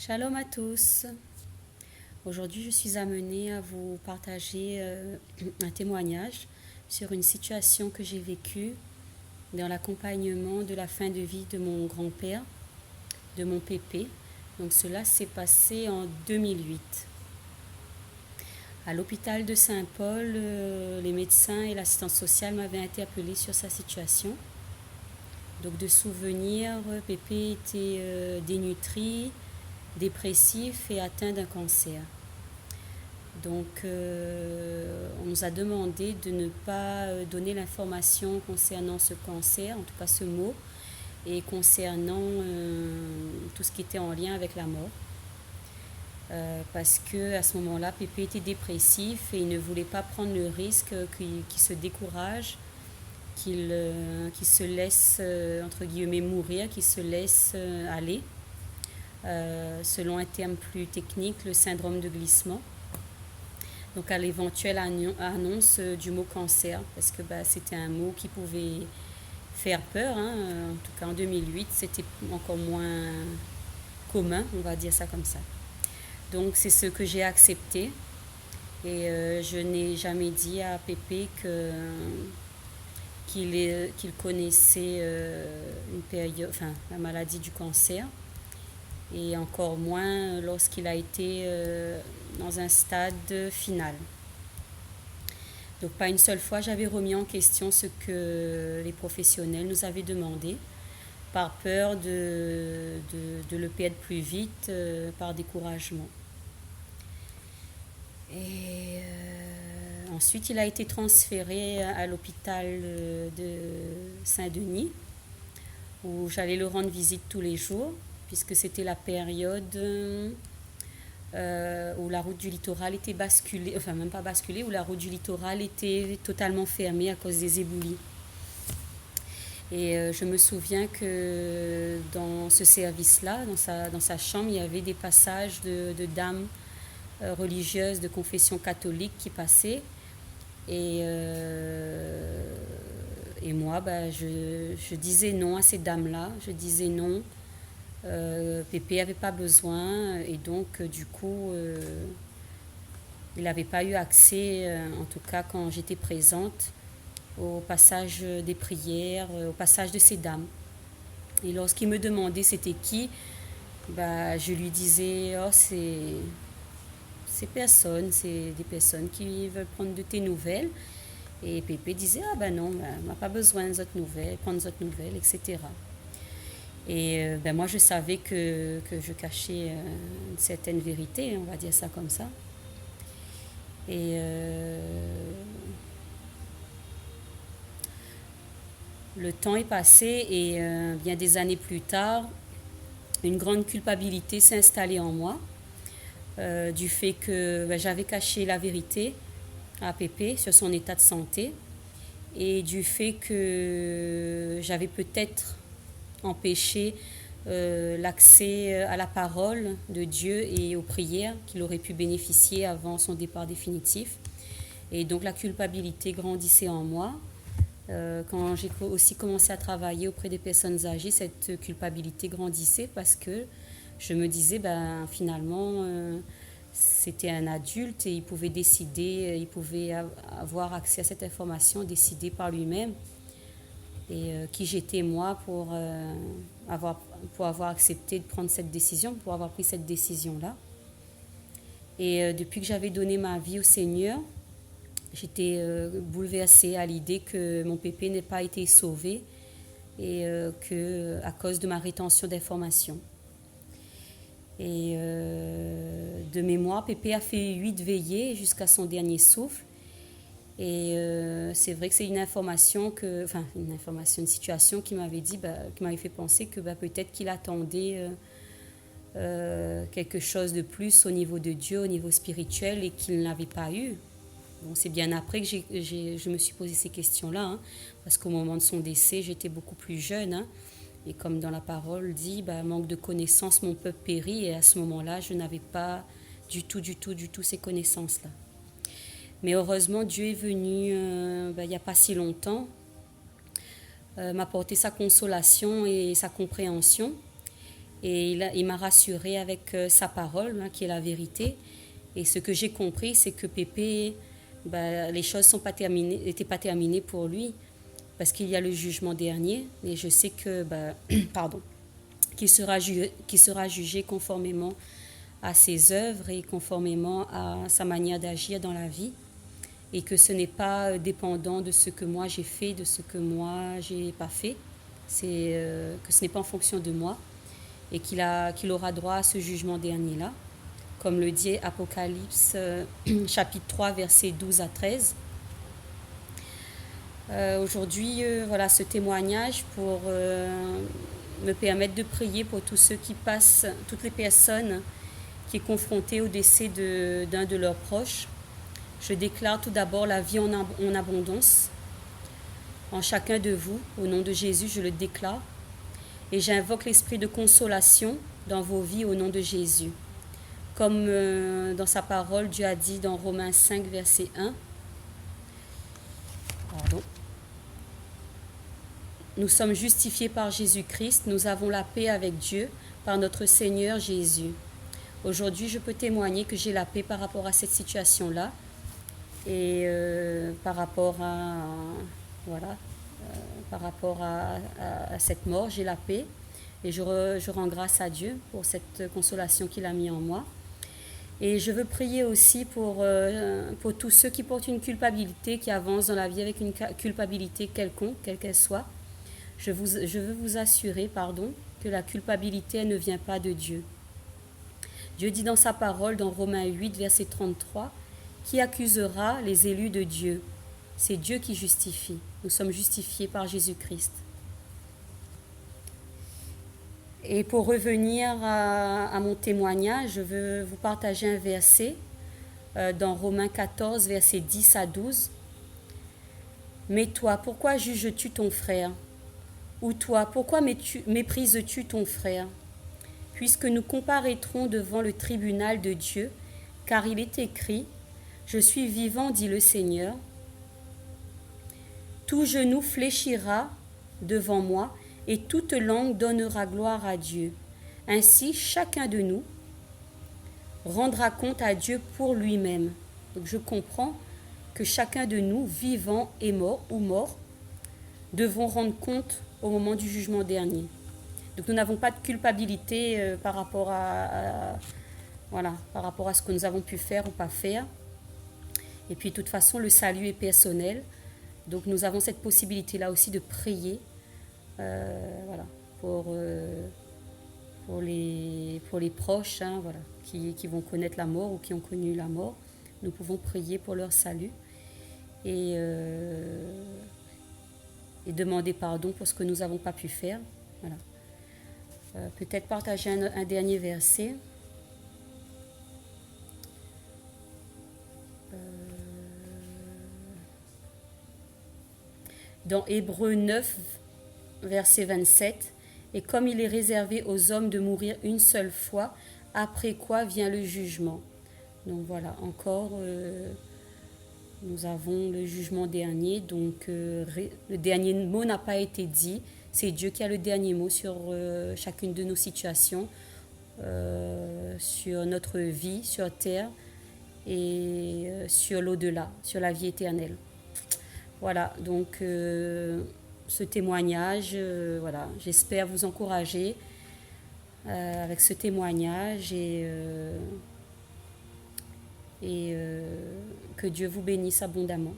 Shalom à tous. Aujourd'hui, je suis amenée à vous partager un témoignage sur une situation que j'ai vécue dans l'accompagnement de la fin de vie de mon grand-père, de mon pépé. Donc cela s'est passé en 2008. À l'hôpital de Saint-Paul, les médecins et l'assistante sociale m'avaient interpellée sur sa situation. Donc de souvenir, pépé était dénutri, dépressif et atteint d'un cancer. Donc, on nous a demandé de ne pas donner l'information concernant ce cancer, en tout cas ce mot, et concernant tout ce qui était en lien avec la mort. Parce que à ce moment-là, pépé était dépressif et il ne voulait pas prendre le risque qu'il se décourage, qu'il se laisse, entre guillemets, mourir, qu'il se laisse aller. Selon un terme plus technique, le syndrome de glissement. Donc à l'éventuelle annonce du mot cancer, parce que c'était un mot qui pouvait faire peur. En tout cas en 2008, c'était encore moins commun, on va dire ça comme ça. Donc c'est ce que j'ai accepté et je n'ai jamais dit à Pépé qu'il connaissait la maladie du cancer. Et encore moins lorsqu'il a été dans un stade final. Donc pas une seule fois, j'avais remis en question ce que les professionnels nous avaient demandé, par peur de le perdre plus vite, par découragement. Et ensuite, il a été transféré à l'hôpital de Saint-Denis, où j'allais le rendre visite tous les jours, puisque c'était la période où la route du littoral était basculée, enfin même pas basculée, où la route du littoral était totalement fermée à cause des éboulis. Et je me souviens que dans ce service-là, dans sa chambre, il y avait des passages de dames religieuses de confession catholique qui passaient. Et moi, je disais non à ces dames-là, je disais non. Pépé n'avait pas besoin et donc du coup il n'avait pas eu accès, en tout cas quand j'étais présente, au passage des prières, au passage de ces dames. Et lorsqu'il me demandait c'était qui, je lui disais c'est des personnes qui veulent prendre de tes nouvelles. Et Pépé disait non, on n'a pas besoin de votre nouvelle, prendre votre nouvelle, etc. Et moi, je savais que je cachais une certaine vérité, on va dire ça comme ça. Et le temps est passé et bien des années plus tard, une grande culpabilité s'est installée en moi du fait que j'avais caché la vérité à Pépé sur son état de santé et du fait que j'avais peut-être empêcher l'accès à la parole de Dieu et aux prières qu'il aurait pu bénéficier avant son départ définitif. Et donc la culpabilité grandissait en moi. Quand j'ai aussi commencé à travailler auprès des personnes âgées, cette culpabilité grandissait parce que je me disais, finalement, c'était un adulte et il pouvait décider, il pouvait avoir accès à cette information, décider par lui-même. Et qui j'étais moi pour avoir accepté de prendre cette décision, pour avoir pris cette décision-là. Et depuis que j'avais donné ma vie au Seigneur, j'étais bouleversée à l'idée que mon pépé n'ait pas été sauvé et que à cause de ma rétention d'informations. Et de mémoire, pépé a fait 8 veillées jusqu'à son dernier souffle. Et c'est vrai que c'est une situation qui m'avait dit, qui m'avait fait penser que peut-être qu'il attendait quelque chose de plus au niveau de Dieu, au niveau spirituel, et qu'il n'avait pas eu. Bon, c'est bien après que je me suis posé ces questions-là, parce qu'au moment de son décès, j'étais beaucoup plus jeune, et comme dans la parole dit, manque de connaissances, mon peuple périt, et à ce moment-là, je n'avais pas du tout ces connaissances-là. Mais heureusement, Dieu est venu il n'y a pas si longtemps m'apporter sa consolation et sa compréhension. Et il m'a rassurée avec sa parole, hein, qui est la vérité. Et ce que j'ai compris, c'est que Pépé, les choses n'étaient pas terminées pour lui, parce qu'il y a le jugement dernier. Et je sais que, pardon, qu'il sera jugé conformément à ses œuvres et conformément à sa manière d'agir dans la vie. Et que ce n'est pas dépendant de ce que moi j'ai fait, de ce que moi j'ai pas fait. Que ce n'est pas en fonction de moi. Et qu'il aura droit à ce jugement dernier-là, comme le dit Apocalypse chapitre 3, versets 12 à 13. Aujourd'hui, voilà ce témoignage pour me permettre de prier pour tous ceux qui passent, toutes les personnes qui sont confrontées au décès d'un de leurs proches. Je déclare tout d'abord la vie en abondance en chacun de vous. Au nom de Jésus, je le déclare. Et j'invoque l'esprit de consolation dans vos vies au nom de Jésus. Comme dans sa parole, Dieu a dit dans Romains 5, verset 1. Nous sommes justifiés par Jésus-Christ, nous avons la paix avec Dieu par notre Seigneur Jésus. Aujourd'hui, je peux témoigner que j'ai la paix par rapport à cette situation-là et par rapport à... Voilà. Par rapport à cette mort, j'ai la paix et je rends grâce à Dieu pour cette consolation qu'il a mis en moi. Et je veux prier aussi pour tous ceux qui portent une culpabilité, qui avancent dans la vie avec une culpabilité quelconque, quelle qu'elle soit. Je veux vous assurer, que la culpabilité elle ne vient pas de Dieu. Dieu dit dans sa parole, dans Romains 8, verset 33, « Qui accusera les élus de Dieu ? C'est Dieu qui justifie. Nous sommes justifiés par Jésus-Christ. » Et pour revenir à mon témoignage, je veux vous partager un verset dans Romains 14, versets 10 à 12. « Mais toi, pourquoi juges-tu ton frère ? Ou toi, pourquoi méprises-tu ton frère ? Puisque nous comparaîtrons devant le tribunal de Dieu, car il est écrit, « Je suis vivant, dit le Seigneur. Tout genou fléchira devant moi, et toute langue donnera gloire à Dieu. Ainsi, chacun de nous rendra compte à Dieu pour lui-même. » Donc je comprends que chacun de nous, vivant et mort ou mort, devront rendre compte au moment du jugement dernier. Donc nous n'avons pas de culpabilité par rapport à ce que nous avons pu faire ou pas faire. Et puis de toute façon, le salut est personnel. Donc nous avons cette possibilité-là aussi de prier pour les proches qui vont connaître la mort ou qui ont connu la mort. Nous pouvons prier pour leur salut et demander pardon pour ce que nous n'avons pas pu faire. Voilà. Peut-être partager un dernier verset. Dans Hébreux 9, verset 27, « Et comme il est réservé aux hommes de mourir une seule fois, après quoi vient le jugement. » Donc voilà, encore, nous avons le jugement dernier. Donc le dernier mot n'a pas été dit. C'est Dieu qui a le dernier mot sur chacune de nos situations, sur notre vie, sur terre et sur l'au-delà, sur la vie éternelle. Voilà, donc ce témoignage, j'espère vous encourager avec ce témoignage et que Dieu vous bénisse abondamment.